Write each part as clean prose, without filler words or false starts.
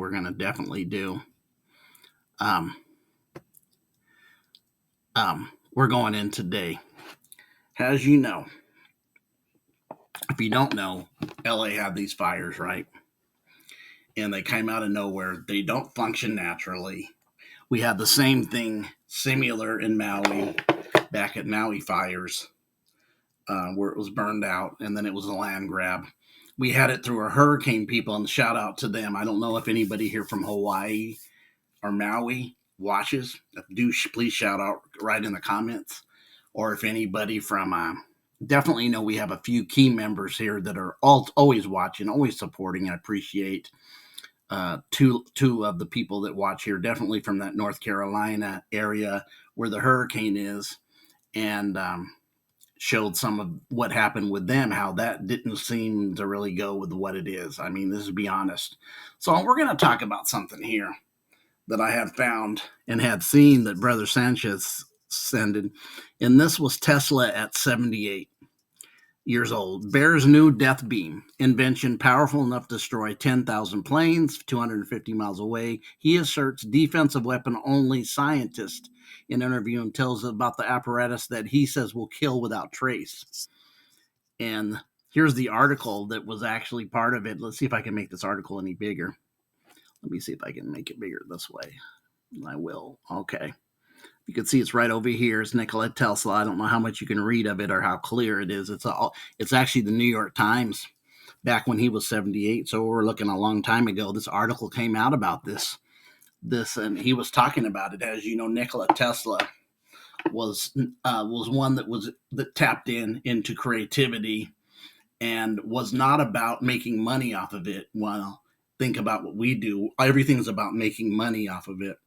we're going to definitely do. Um, we're going in today. As you know, if you don't know, LA had these fires, right? And they came out of nowhere. They don't function naturally. We had the same thing similar in Maui, back at Maui fires, where it was burned out and then it was a land grab. We had it through our hurricane people, and shout out to them. I don't know if anybody here from Hawaii or Maui watches. If do, please shout out right in the comments. Or if anybody from, definitely know we have a few key members here that are always watching, always supporting. I appreciate two of the people that watch here, definitely from that North Carolina area where the hurricane is, and showed some of what happened with them, how that didn't seem to really go with what it is. I mean, this is be honest. So we're going to talk about something here that I had found and had seen that Brother Sanchez sended, and this was Tesla at 78 years old. Bears new death beam invention powerful enough to destroy 10,000 planes 250 miles away. He asserts defensive weapon only. Scientist in interview and tells about the apparatus that he says will kill without trace. And here's the article that was actually part of it. Let's see if I can make this article any bigger. Let me see if I can make it bigger this way. I will. Okay. You can see it's right over here. It's Nikola Tesla. I don't know how much you can read of it or how clear it is. It's actually the New York Times back when he was 78. So we're looking a long time ago. This article came out about this, and he was talking about it. As you know, Nikola Tesla was one that tapped into creativity and was not about making money off of it. Well, think about what we do. Everything's about making money off of it.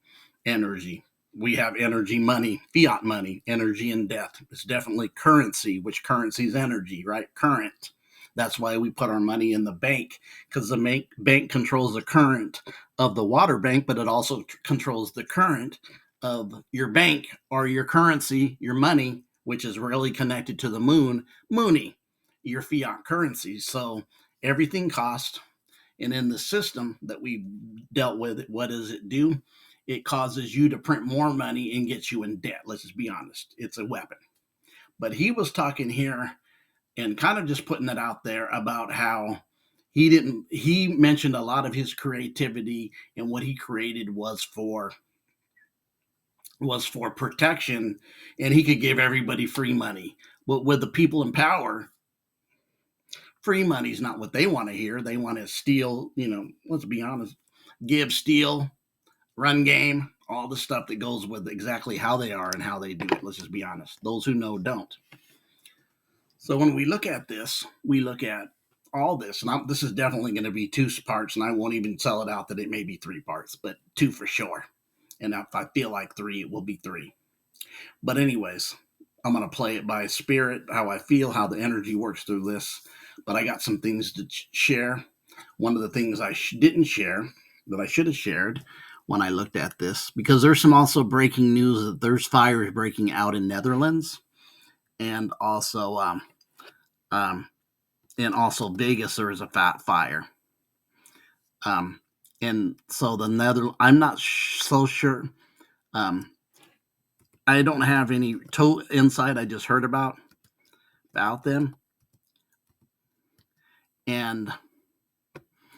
Energy. We have energy, money, fiat money, energy, and death. It's definitely currency, which currency is energy, right? Current. That's why we put our money in the bank, because the bank controls the current of the water bank, but it also controls the current of your bank or your currency, your money, which is really connected to the Mooney, your fiat currency. So everything costs. And in the system that we dealt with, what does it do? It causes you to print more money and gets you in debt. Let's just be honest. It's a weapon. But he was talking here and kind of just putting it out there about how he mentioned a lot of his creativity, and what he created was for protection, and he could give everybody free money. But with the people in power, free money is not what they want to hear. They want to steal, let's be honest, give, steal, run game, all the stuff that goes with exactly how they are and how they do it. Let's just be honest. Those who know don't. So when we look at this, we look at all this, and this is definitely going to be two parts, and I won't even sell it out that it may be three parts, but two for sure. And if I feel like three, it will be three. But anyways, I'm going to play it by spirit, how I feel, how the energy works through this. But I got some things to share. One of the things I didn't share that I should have shared when I looked at this, because there's some also breaking news that there's fires breaking out in Netherlands, and also Vegas. There is a fat fire, and so I'm not so sure. I don't have any insight. I just heard about them, and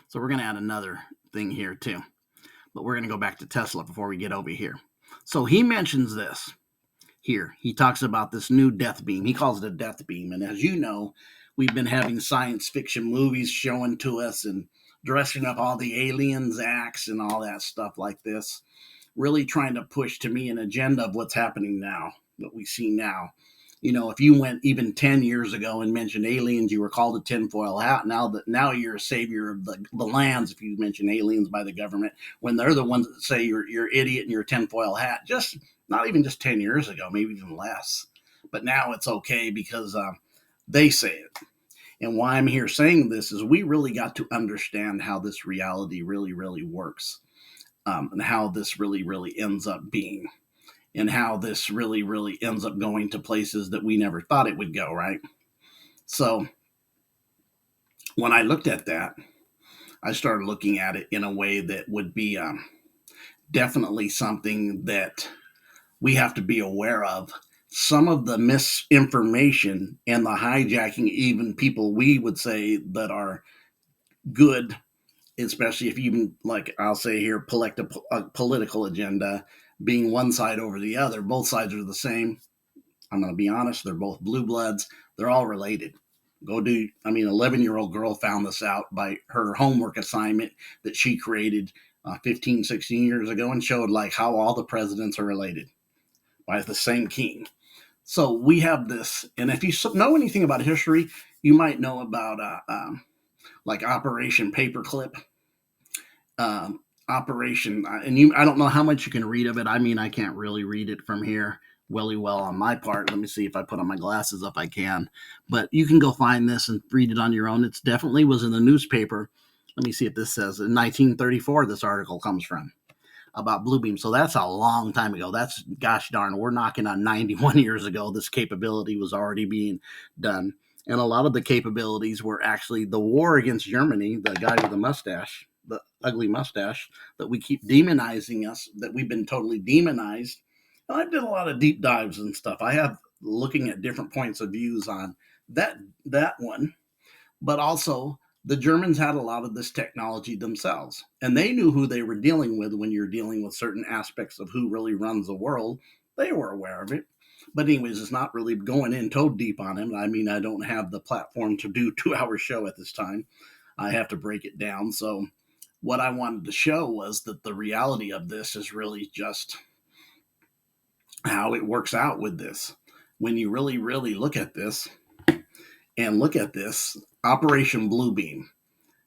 so we're going to add another thing here too. But we're going to go back to Tesla before we get over here. So he mentions this here. He talks about this new death beam. He calls it a death beam. And as you know, we've been having science fiction movies showing to us and dressing up all the aliens acts and all that stuff like this, really trying to push to me an agenda of what's happening now, what we see now. If you went even 10 years ago and mentioned aliens, you were called a tinfoil hat. Now you're a savior of the lands if you mention aliens by the government, when they're the ones that say you're idiot and you're a tinfoil hat. Just not even just 10 years ago, maybe even less. But now it's okay because they say it. And why I'm here saying this is we really got to understand how this reality really, really works, and how this really, really ends up being. And how this really, really ends up going to places that we never thought it would go, right? So when I looked at that, I started looking at it in a way that would be definitely something that we have to be aware of. Some of the misinformation and the hijacking, even people we would say that are good, especially if you, like I'll say here, a political agenda, being one side over the other, both sides are the same. I'm going to be honest, they're both blue bloods. They're all related. 11-year-old girl found this out by her homework assignment that she created 15, 16 years ago and showed like how all the presidents are related by the same king. So we have this, and if you know anything about history, you might know about like Operation Paperclip, Operation, and I don't know how much you can read of it. I mean, I can't really read it from here really well on my part. Let me see if I put on my glasses if I can, but you can go find this and read it on your own. It's definitely was in the newspaper. Let me see if this says in 1934. This article comes from about Bluebeam. So that's a long time ago. That's gosh darn, we're knocking on 91 years ago. This capability was already being done. And a lot of the capabilities were actually the war against Germany, the guy with the mustache, the ugly mustache, that we keep demonizing us, that we've been totally demonized. And I did a lot of deep dives and stuff. I have looking at different points of views on that one, but also the Germans had a lot of this technology themselves, and they knew who they were dealing with when you're dealing with certain aspects of who really runs the world. They were aware of it. But anyways, it's not really going in toe deep on him. I mean, I don't have the platform to do a 2 hour show at this time. I have to break it down. So what I wanted to show was that the reality of this is really just how it works out with this. When you really, really look at this and look at this, Operation Bluebeam,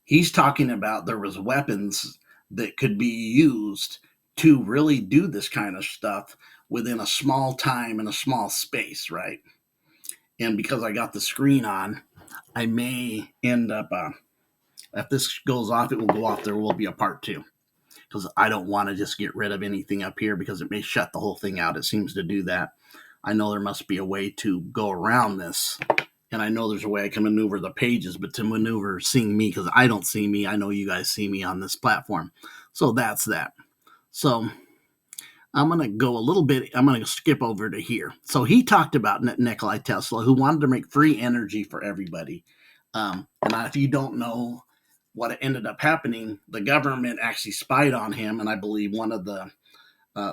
he's talking about there was weapons that could be used to really do this kind of stuff within a small time and a small space, right? And because I got the screen on, I may end up, if this goes off, it will go off. There will be a part two because I don't want to just get rid of anything up here because it may shut the whole thing out. It seems to do that. I know there must be a way to go around this, and I know there's a way I can maneuver the pages, but to maneuver seeing me, because I don't see me, I know you guys see me on this platform. So that's that. So I'm going to go a little bit, I'm going to skip over to here. So he talked about Nikolai Tesla, who wanted to make free energy for everybody. And if you don't know what ended up happening, the government actually spied on him, and I believe one of the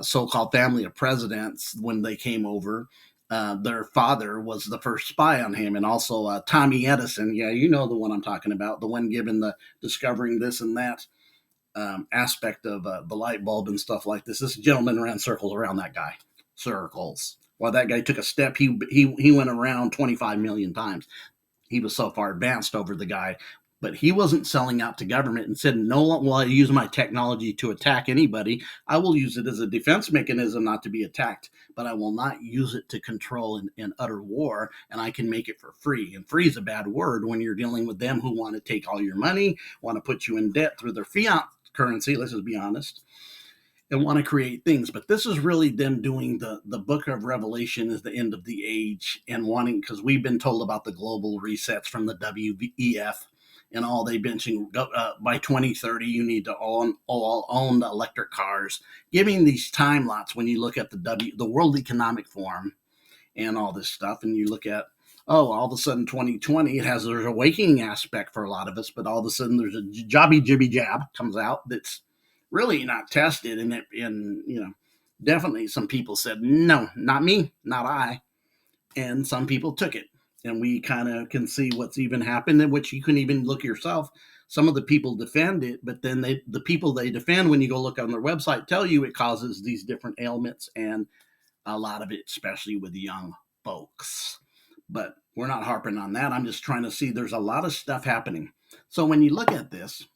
so-called family of presidents, when they came over, their father was the first spy on him, and also Tommy Edison. Yeah, you know the one I'm talking about, the one given the discovering this and that aspect of the light bulb and stuff like this. This gentleman ran circles around that guy, circles. While that guy took a step, he went around 25 million times. He was so far advanced over the guy, but he wasn't selling out to government and said, no, will I use my technology to attack anybody. I will use it as a defense mechanism not to be attacked, but I will not use it to control and utter war, and I can make it for free. And free is a bad word when you're dealing with them who want to take all your money, want to put you in debt through their fiat currency, let's just be honest, and want to create things. But this is really them doing the book of Revelation is the end of the age and wanting, because we've been told about the global resets from the WEF and all they've been saying, by 2030 you need to all own electric cars, giving these time lots. When you look at the World Economic Forum and all this stuff, and you look at, oh, all of a sudden 2020, there's a waking aspect for a lot of us, but all of a sudden there's a jobby jibby jab comes out that's really not tested, and definitely some people said, no, not me, not I, and some people took it, and we kind of can see what's even happened, in which you can even look yourself. Some of the people defend it, but then the people they defend, when you go look on their website, tell you it causes these different ailments, and a lot of it, especially with the young folks. But we're not harping on that. I'm just trying to see there's a lot of stuff happening. So when you look at this,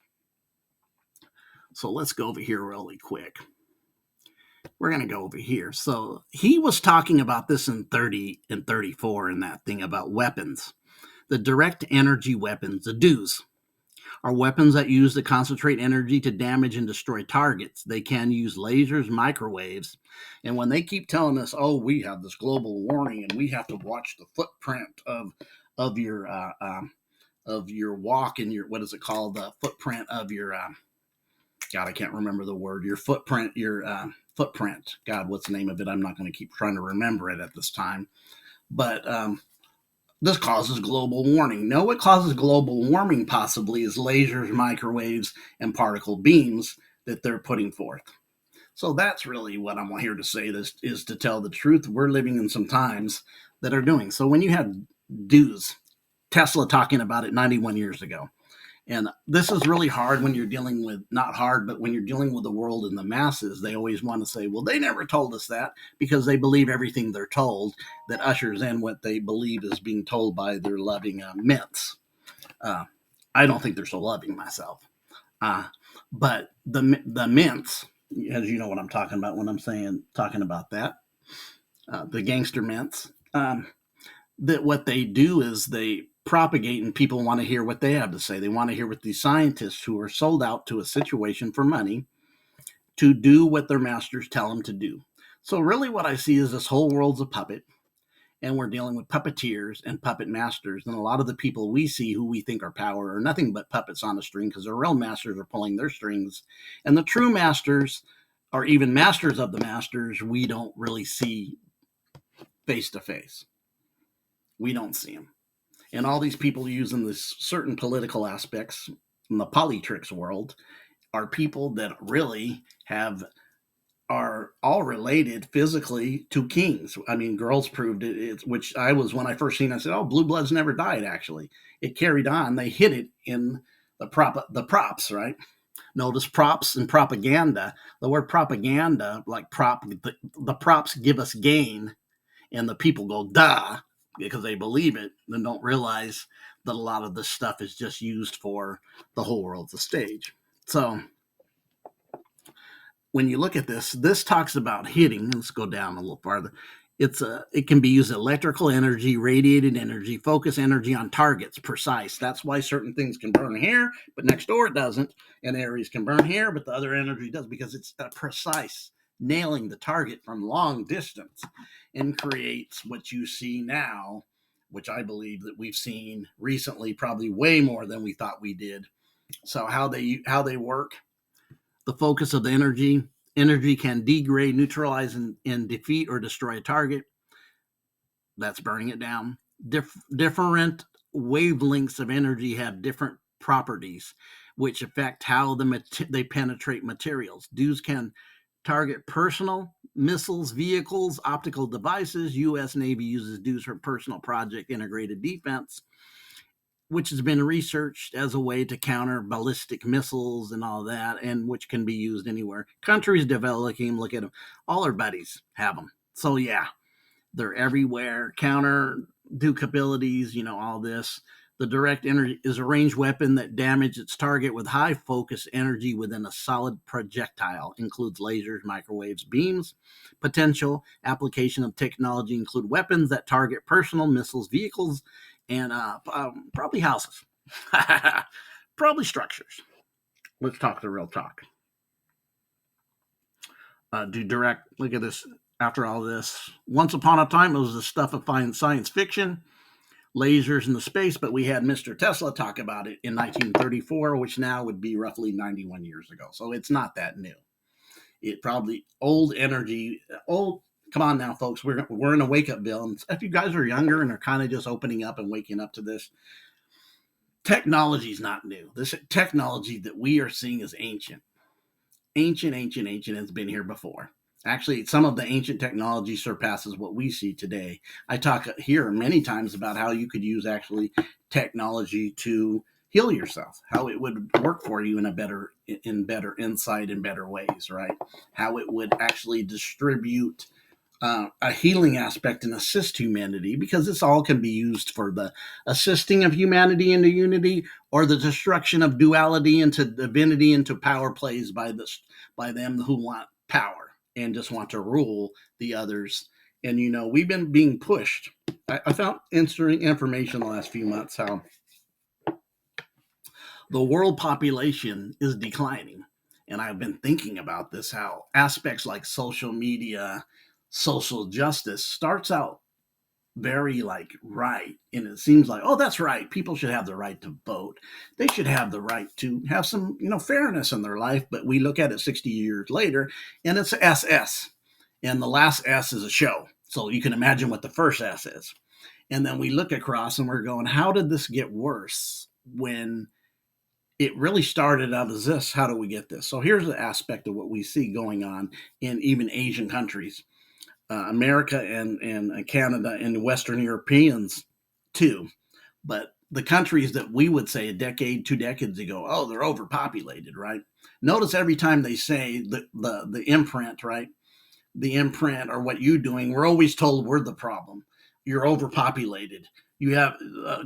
so let's go over here really quick. We're going to go over here. So he was talking about this in 30 and 34 in that thing about weapons. The direct energy weapons, the DEWs, are weapons that use to concentrate energy to damage and destroy targets. They can use lasers, microwaves. And when they keep telling us, oh, we have this global warning and we have to watch the footprint of your of your walk and your, what is it called, the footprint of your God, I can't remember the word, your footprint, your footprint. God, what's the name of it? I'm not going to keep trying to remember it at this time. But this causes global warming. No, what causes global warming possibly is lasers, microwaves, and particle beams that they're putting forth. So that's really what I'm here to say. This is to tell the truth. We're living in some times that are doing. So when you have dudes, Tesla talking about it 91 years ago, and this is really hard when you're dealing with, not hard, but when you're dealing with the world and the masses, they always want to say, well, they never told us that, because they believe everything they're told, that ushers in what they believe is being told by their loving mints. Uh, I don't think they're so loving myself. Uh, but the mints, as you know what I'm talking about when I'm saying, talking about that, the gangster mints, that what they do is they propagate, and people want to hear what they have to say. They want to hear what these scientists who are sold out to a situation for money to do what their masters tell them to do. So really what I see is this whole world's a puppet, and we're dealing with puppeteers and puppet masters. And a lot of the people we see who we think are power are nothing but puppets on a string, because the real masters are pulling their strings. And the true masters, or even masters of the masters, we don't really see face to face. We don't see them. And all these people using this certain political aspects in the politricks world are people that really are all related physically to kings. I mean, girls proved it, which I was, when I first seen it, I said, oh, blue bloods never died. Actually, it carried on. They hid it in the props, right? Notice props and propaganda. The word propaganda, like the props give us gain, and the people go duh, because they believe it and don't realize that a lot of this stuff is just used for the whole world's a stage. So when you look at this talks about hitting. Let's go down a little farther. It can be used electrical energy, radiated energy, focus energy on targets, precise. That's why certain things can burn here, but next door it doesn't. And areas can burn here, but the other energy does, because it's precise, nailing the target from long distance, and creates what you see now, which I believe that we've seen recently, probably way more than we thought we did. So how they work, the focus of the energy can degrade, neutralize, and defeat or destroy a target. That's burning it down. Different wavelengths of energy have different properties, which affect how they penetrate materials. DEWs can target personal missiles, vehicles, optical devices. U.S. Navy uses DEWs for personal project integrated defense, which has been researched as a way to counter ballistic missiles and all that, and which can be used anywhere. Countries developing them, look at them. All our buddies have them. So yeah, they're everywhere. Counter Duke abilities, all this. The direct energy is a ranged weapon that damages its target with high focus energy within a solid projectile. Includes lasers, microwaves, beams. Potential application of technology include weapons that target personal missiles, vehicles, and probably houses. Probably structures. Let's talk the real talk. Do direct, look at this. After all this, once upon a time, it was the stuff of fine science fiction, lasers in the space, but we had Mr. Tesla talk about it in 1934, which now would be roughly 91 years ago. So it's not that new. It probably old energy, old. Come on now, folks. We're in a wake up bill. And if you guys are younger and are kind of just opening up and waking up to this, technology is not new. This technology that we are seeing is ancient. Ancient. It's been here before. Actually, some of the ancient technology surpasses what we see today. I talk here many times about how you could use actually technology to heal yourself, how it would work for you in better insight, in better ways, right? How it would actually distribute a healing aspect and assist humanity, because this all can be used for the assisting of humanity into unity, or the destruction of duality into divinity, into power plays by them who want power and just want to rule the others. And we've been being pushed. I found interesting information the last few months how the world population is declining. And I've been thinking about this, how aspects like social media, social justice starts out very like right, and it seems like, oh, that's right, people should have the right to vote, they should have the right to have some, fairness in their life. But we look at it 60 years later, and it's SS, and the last S is a show, so you can imagine what the first S is. And then we look across and we're going, how did this get worse when it really started out as this? How do we get this? So here's the aspect of what we see going on in even Asian countries, America and Canada and Western Europeans too. But the countries that we would say a decade, 2 decades ago, oh, they're overpopulated, right? Notice every time they say the imprint, right? The imprint or what you're doing, we're always told we're the problem. You're overpopulated. You have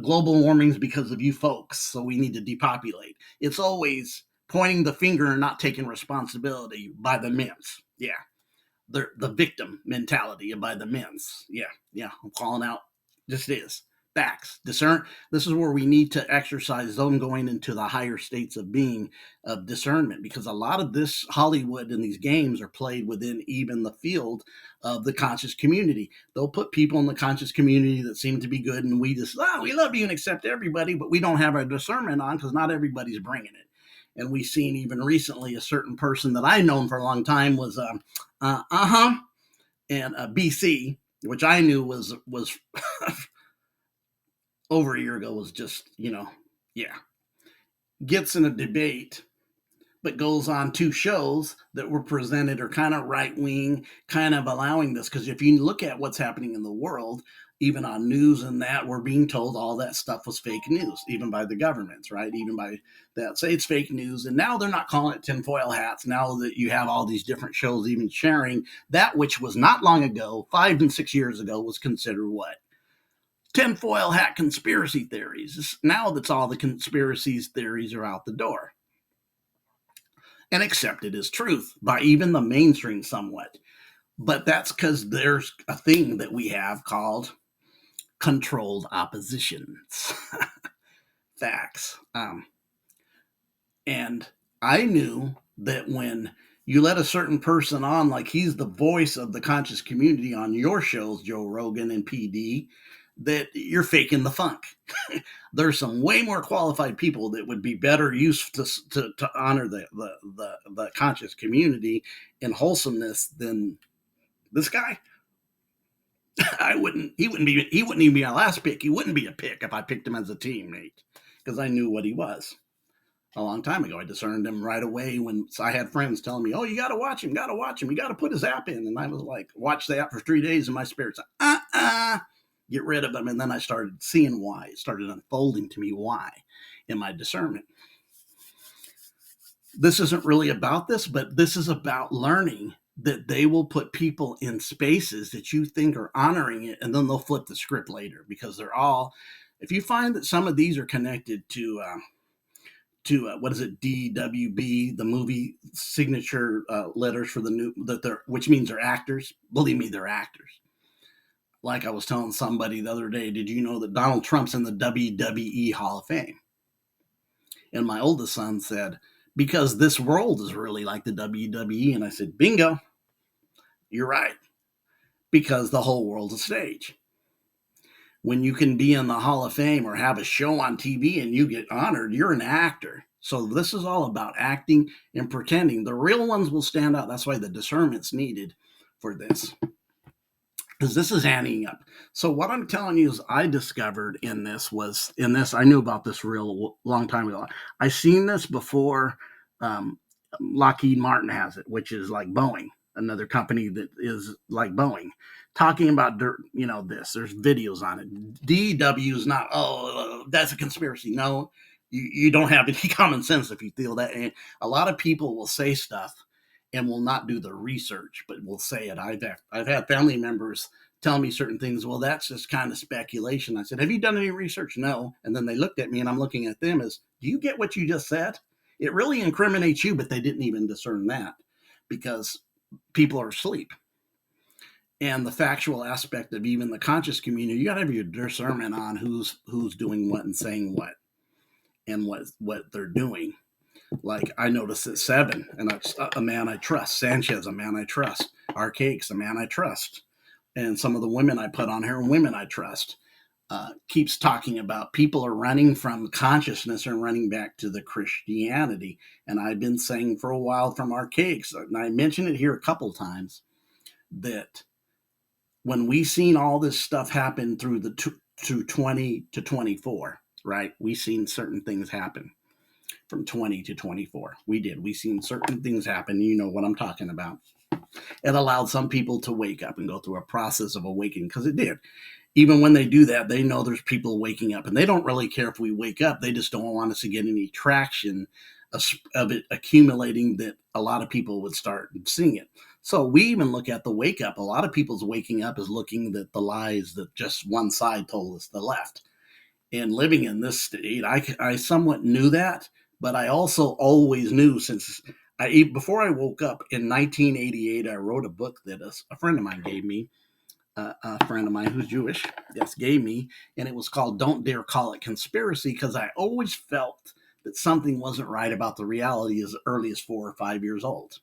global warmings because of you folks, so we need to depopulate. It's always pointing the finger and not taking responsibility by the mints. Yeah, the victim mentality by the men's. Yeah, I'm calling out. Just is facts. Discern. This is where we need to exercise them going into the higher states of being, of discernment, because a lot of this Hollywood and these games are played within even the field of the conscious community. They'll put people in the conscious community that seem to be good, and we just, we love you and accept everybody, but we don't have our discernment on because not everybody's bringing it. And we've seen even recently a certain person that I known for a long time was and BC, which I knew was over a year ago, was just, yeah, gets in a debate, but goes on two shows that were presented are kind of right wing, kind of allowing this. Because if you look at what's happening in the world, even on news and that, we're being told all that stuff was fake news, even by the governments, right? Even by that say it's fake news. And now they're not calling it tinfoil hats. Now that you have all these different shows even sharing that, which was not long ago, 5 and 6 years ago, was considered what? Tinfoil hat conspiracy theories. Now that's all the conspiracies theories are out the door and accepted as truth by even the mainstream somewhat. But that's because there's a thing that we have called controlled oppositions. Facts. And I knew that when you let a certain person on, like he's the voice of the conscious community on your shows, Joe Rogan and PD, that you're faking the funk. There's some way more qualified people that would be better used to honor the conscious community and wholesomeness than this guy. He wouldn't even be my last pick. He wouldn't be a pick if I picked him as a teammate because I knew what he was a long time ago. I discerned him right away when I had friends telling me, oh, you got to watch him, you got to put his app in. And I was like, watch the app for 3 days and my spirit's like, get rid of him. And then I started seeing why. It started unfolding to me why in my discernment. This isn't really about this, but this is about learning that they will put people in spaces that you think are honoring it, and then they'll flip the script later because they're all, if you find that some of these are connected to what is it, DWB, the movie signature letters for the new, that they're, which means they're actors. Believe me, they're actors. Like I was telling somebody the other day, did you know that Donald Trump's in the WWE Hall of Fame? And my oldest son said, because this world is really like the WWE. And I said, bingo, you're right. Because the whole world's a stage. When you can be in the Hall of Fame or have a show on TV and you get honored, you're an actor. So this is all about acting and pretending. The real ones will stand out. That's why the discernment's needed for this. Because this is adding up. So what I'm telling you is I discovered in this, I knew about this real long time ago. I seen this before Lockheed Martin has it, which is like Boeing, another company that is like Boeing, talking about this. There's videos on it. DW is not, that's a conspiracy. No, you don't have any common sense if you feel that. And a lot of people will say stuff and will not do the research, but will say it. I've had family members tell me certain things. Well, that's just kind of speculation. I said, have you done any research? No. And then they looked at me and I'm looking at them as, do you get what you just said? It really incriminates you, but they didn't even discern that because people are asleep. And the factual aspect of even the conscious community, you got to have your discernment on who's doing what and saying what and what they're doing. Like I noticed at 7, and a man I trust. Sanchez, a man I trust. Archaic's a man I trust. and some of the women I put on here, women I trust, keeps talking about people are running from consciousness and running back to the Christianity. And I've been saying for a while from archaics, and I mentioned it here a couple times, that when we seen all this stuff happen through the to 20 to 24, right? We seen certain things happen from 20 to 24. We did. We seen certain things happen. You know what I'm talking about. It allowed some people to wake up and go through a process of awakening, because it did. Even when they do that, they know there's people waking up, and they don't really care if we wake up. They just don't want us to get any traction of it accumulating, that a lot of people would start seeing it. So we even look at the wake up. A lot of people's waking up is looking at the lies that just one side told us, the left. And living in this state, I somewhat knew that, but I also always knew, since before I woke up in 1988, I wrote a book that a friend of mine gave me, a friend of mine who's Jewish, yes, gave me, and it was called "Don't Dare Call It Conspiracy," because I always felt that something wasn't right about the reality as early as 4 or 5 years old.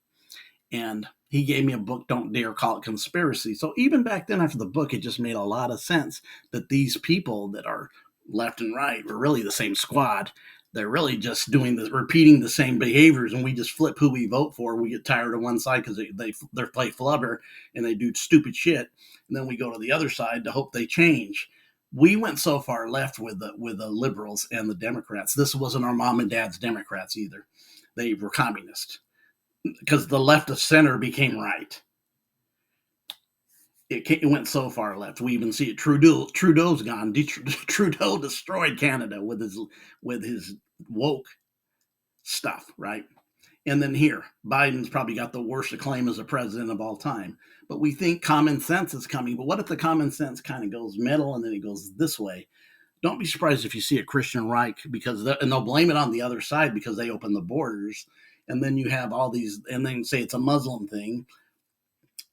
And he gave me a book, "Don't Dare Call It Conspiracy." So even back then, after the book, it just made a lot of sense that these people that are left and right were really the same squad. They're really just repeating the same behaviors, and we just flip who we vote for. We get tired of one side because they play flubber and they do stupid shit, and then we go to the other side to hope they change. We went so far left with the liberals and the Democrats. This wasn't our mom and dad's Democrats either. They were communist, because the left of center became right. It went so far left. We even see it. Trudeau's gone. Trudeau destroyed Canada with his woke stuff, right? And then here, Biden's probably got the worst acclaim as a president of all time. But we think common sense is coming. But what if the common sense kind of goes middle and then it goes this way? Don't be surprised if you see a Christian Reich, and they'll blame it on the other side because they open the borders. And then you have all these, and then say it's a Muslim thing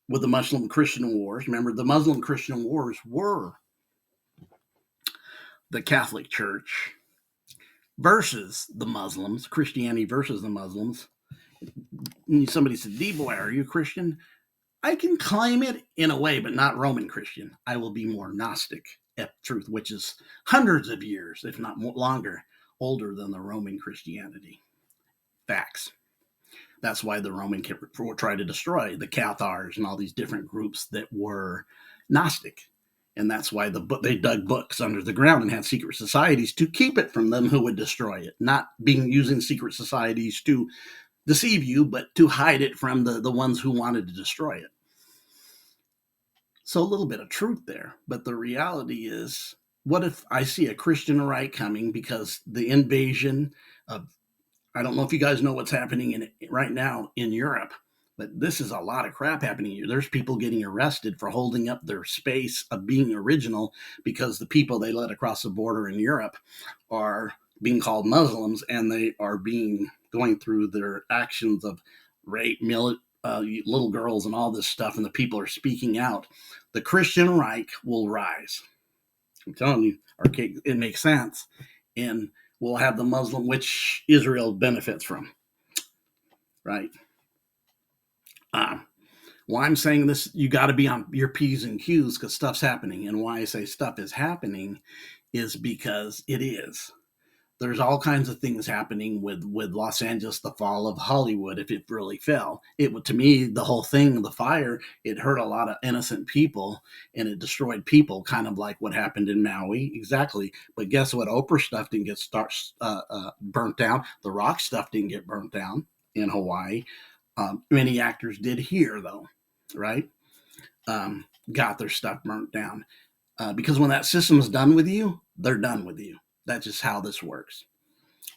with the Muslim Christian wars. Remember, the Muslim Christian wars were the Catholic Church versus the Muslims, Christianity versus the Muslims. And somebody said, D-Boy, are you a Christian? I can claim it in a way, but not Roman Christian. I will be more Gnostic at truth, which is hundreds of years, if not longer, older than the Roman Christianity. Facts. That's why the Roman tried to destroy the Cathars and all these different groups that were Gnostic. And that's why they dug books under the ground and had secret societies to keep it from them who would destroy it. Not using secret societies to deceive you, but to hide it from the ones who wanted to destroy it. So a little bit of truth there. But the reality is, what if I see a Christian right coming because the invasion of, I don't know if you guys know what's happening right now in Europe, but this is a lot of crap happening here. There's people getting arrested for holding up their space of being original because the people they let across the border in Europe are being called Muslims, and they are going through their actions of rape, little girls, and all this stuff, and the people are speaking out. The Christian Reich will rise. I'm telling you, it makes sense. And we'll have the Muslim, which Israel benefits from, right? Why I'm saying this, you got to be on your P's and Q's because stuff's happening. And why I say stuff is happening is because it is. There's all kinds of things happening with Los Angeles, the fall of Hollywood. If it really fell, to me, the whole thing, the fire, it hurt a lot of innocent people and it destroyed people, kind of like what happened in Maui. Exactly. But guess what? Oprah stuff didn't get burnt down. The Rock stuff didn't get burnt down in Hawaii. Many actors did here, though, right? Got their stuff burnt down. Because when that system is done with you, they're done with you. That's just how this works.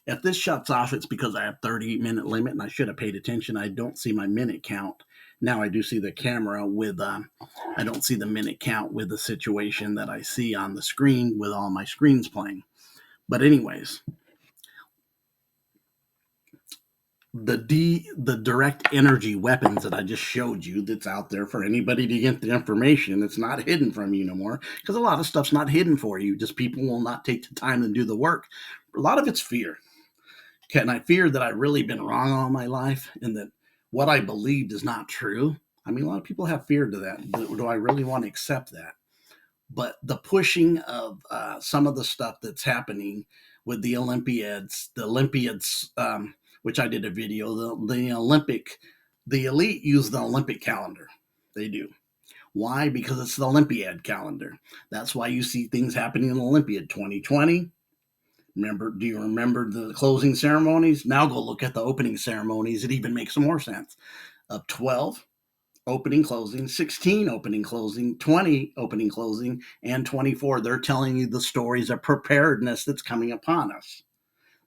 If this shuts off, it's because I have 30-minute limit and I should have paid attention. I don't see my minute count. Now I do see the camera I don't see the minute count with the situation that I see on the screen with all my screens playing. But anyways, the direct energy weapons that I just showed you that's out there for anybody to get the information. It's not hidden from you no more, because a lot of stuff's not hidden for you. Just people will not take the time to do the work. A lot of it's fear. Okay, and I fear that I've really been wrong all my life and that what I believed is not true. I mean, a lot of people have fear to that. Do I really want to accept that? But the pushing of some of the stuff that's happening with the Olympiads, which I did a video, the elite use the Olympic calendar. They do. Why? Because it's the Olympiad calendar. That's why you see things happening in Olympiad 2020. Do you remember the closing ceremonies? Now go look at the opening ceremonies. It even makes more sense. Of 12, opening, closing, 16, opening, closing, 20, opening, closing, and 24. They're telling you the stories of preparedness that's coming upon us.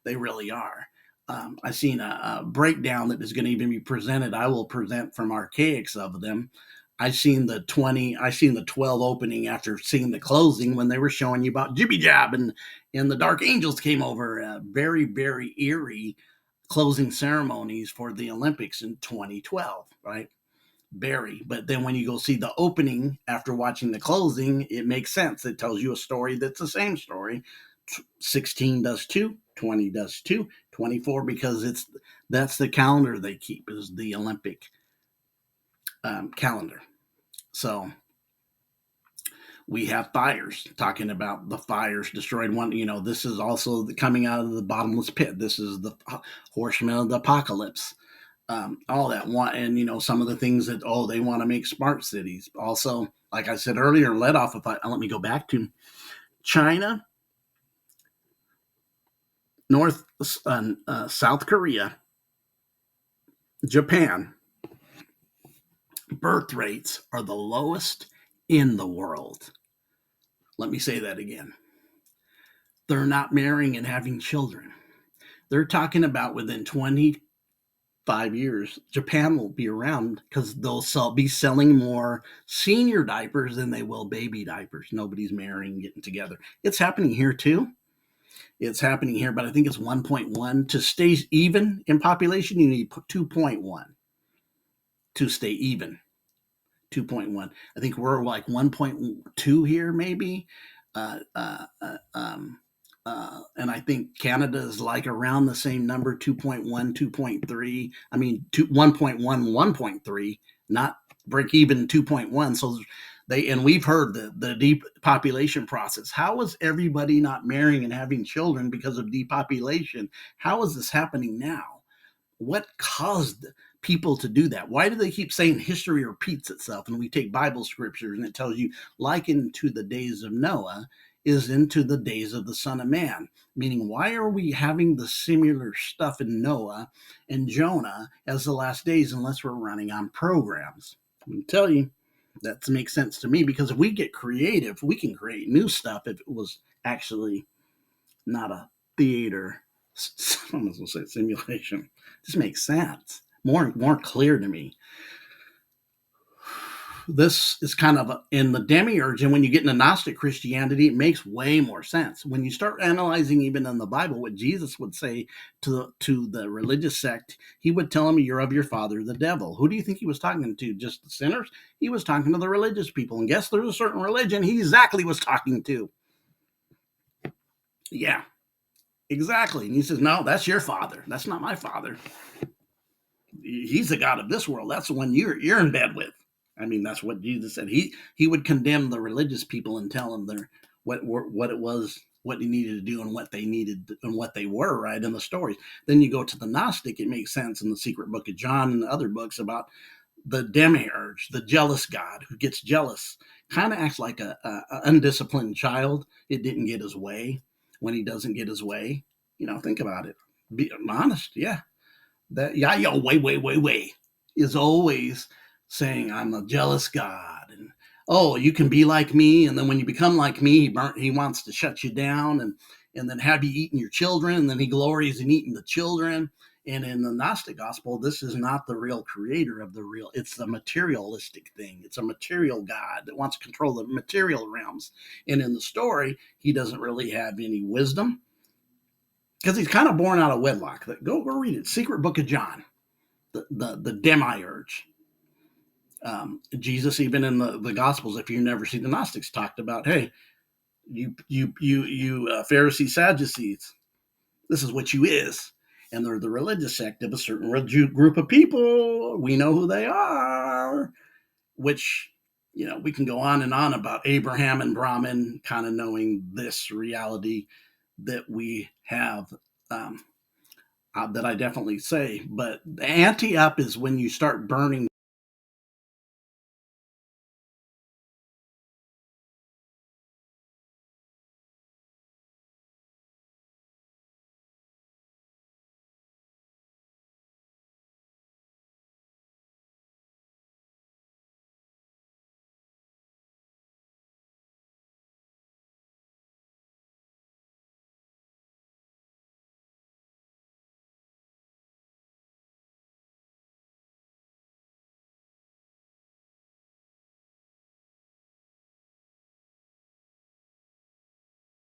They really are. I've seen a breakdown that is going to even be presented. I will present from archaics of them. I seen the 12 opening after seeing the closing when they were showing you about Jibby Jab and the Dark Angels came over. Very, very eerie closing ceremonies for the Olympics in 2012, right? Very. But then when you go see the opening after watching the closing, it makes sense. It tells you a story that's the same story. 16 does two, 20 does two, 24 because that's the calendar they keep is the Olympic calendar. So we have fires, talking about the fires destroyed one. This is also coming out of the bottomless pit. This is the horsemen of the apocalypse. All that want, and some of the things that they want to make smart cities. Also, like I said earlier, let me go back to China, South Korea, Japan. Birth rates are the lowest in the world. Let me say that again. They're not marrying and having children. They're talking about within 25 years, Japan will be around because they'll be selling more senior diapers than they will baby diapers. Nobody's marrying, getting together. It's happening here too. It's happening here, but I think it's 1.1. To stay even in population, you need 2.1 to stay even. 2.1. I think we're like 1.2 here, maybe. Uh, uh, uh, um, and I think Canada is like around the same number, 2.1, 2.3. I mean, 1.1, 1.3, not break even 2.1. So we've heard the depopulation process. How is everybody not marrying and having children because of depopulation? How is this happening now? What caused people to do that? Why do they keep saying history repeats itself? And we take Bible scriptures and it tells you, like into the days of Noah, is into the days of the Son of Man. Meaning, why are we having the similar stuff in Noah and Jonah as the last days unless we're running on programs? I can tell you, that makes sense to me because if we get creative, we can create new stuff if it was actually not a theater. I'm going to say simulation. This makes sense. More clear to me. This is kind of in the demiurge, and when you get into Gnostic Christianity, it makes way more sense. When you start analyzing, even in the Bible, what Jesus would say to the religious sect, he would tell them, "You're of your father, the devil." Who do you think he was talking to? Just the sinners? He was talking to the religious people, and guess there's a certain religion he exactly was talking to. Yeah, exactly. And he says, "No, that's your father. That's not my father. He's the god of this world. That's the one you're in bed with." I mean, that's what Jesus said. He would condemn the religious people and tell them what it was, what they needed to do, and what they needed and what they were, right, in the stories. Then you go to the Gnostic. It makes sense in the Secret Book of John and the other books about the demiurge, the jealous God who gets jealous, kind of acts like a undisciplined child. It didn't get his way. When he doesn't get his way, think about it. Be honest, yeah. That yo way is always saying I'm a jealous God and you can be like me, and then when you become like me, he wants to shut you down and then have you eating your children, and then he glories in eating the children. And in the Gnostic gospel, this is not the real creator of the real. It's the materialistic thing. It's a material God that wants to control the material realms. And in the story, he doesn't really have any wisdom because he's kind of born out of wedlock. Go read it. Secret Book of John, the demiurge. Jesus, even in the Gospels, if you never see the Gnostics, talked about, hey, you Pharisees, Sadducees, this is what you is. and they're the religious sect of a certain group of people. We know who they are, which, we can go on and on about Abraham and Brahman kind of knowing this reality that we have, that I definitely say. But the anti-up is when you start burning